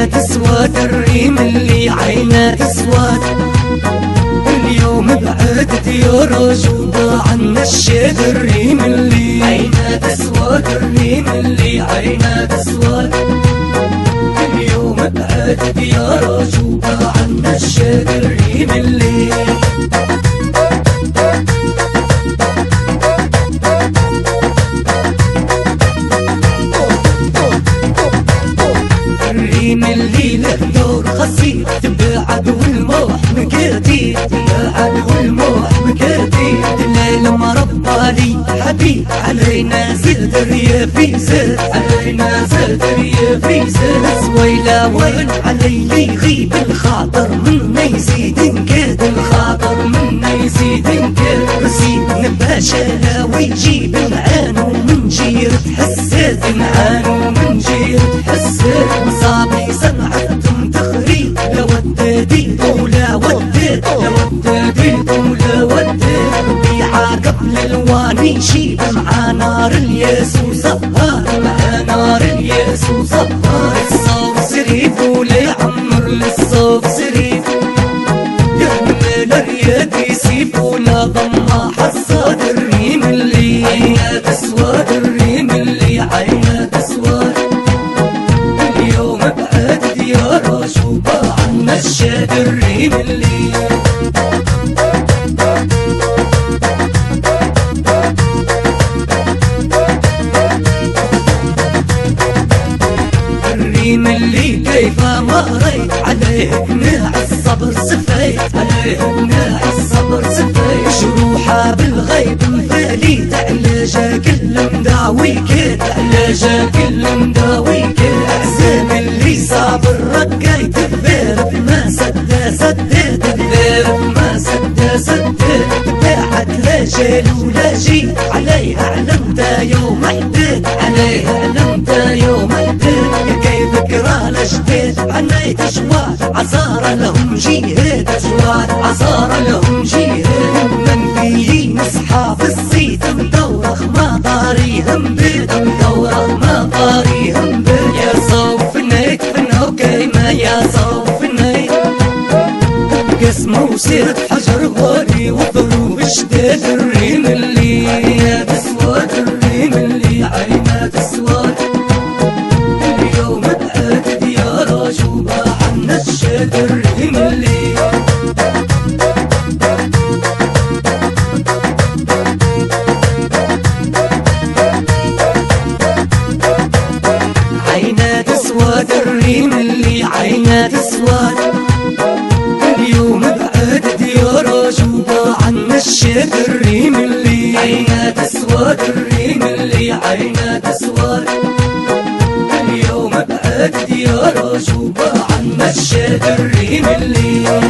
عينات اسود الريم اللي عينات اسود اليوم بعدت يا رجوبة عنا الشيد الريم اللي عينات اسود الريم اللي عينات اسود اليوم بعدت يا رجوبة عنا الشيد الريم اللي الريم اللي له دور خصيب تبعد والموح مكاتيب تبعد والموح مكاتيب الليل مربى لي حبيب علينا زاد الريافي زاد علينا زاد الريافي زاد سويلة وين علي يغيب الخاطر منا يزيد نكاد الخاطر منا يزيد نكاد رسيب نباشا ويجيب معانو من جيرة حساد معانو من جيرة حساد مصابي سمعتم تخريب لا ودادي ولا وداد لا ودادي ولا وداد ربي عاقب للواني يشيب مع نار الياس وصهار مع نار الياس وصهار الصوف سريف ولا يعمر للصوف سريف يهمل الرياض يسيب ولا ضمها حصاد الريم اللي عينات اسود الريم اللي عينات اسود اليوم بعدت يا رجوبة عنا الشاد الريم اللي الريم اللي كيف ما ريت عليه ناع الصبر سفيت عليه ناع الصبر سفيت جروحه بالغيب مثالي علاجه كل مداوي كيت علاجه كل مداوي كيت احزان اللي صابر رقيت الذرب ما سد سديت الذرب ما سد سديت باعت لا جال ولا جي عليها علمت يوم حديت عليها علمت يوم حديت كيفك رانا جديد عنيت شواد عصارة لهم جيهاد شواد عصارة لهم جيهاد منفيين اصحاب الصيت مدورخ ما طاريهم بيت مدورخ ما طاريهم بيت يا صوف نيت فنو كيما يا صوف نيت قسمه وسيرة حجر غالي وضروب شداد الريم اللي عينات اسود الريم اللي عينات اسود اليوم بعدت يا رجوبة عنا الشاد الريم اللي عينات اسود الريم اللي عينات اسود اليوم بعدت يا رجوبة عنا الشاد الريم اللي عينات اسود الريم اللي عينات اسود اليوم بعدت يا رجوبة عنا الشاد الريم اللي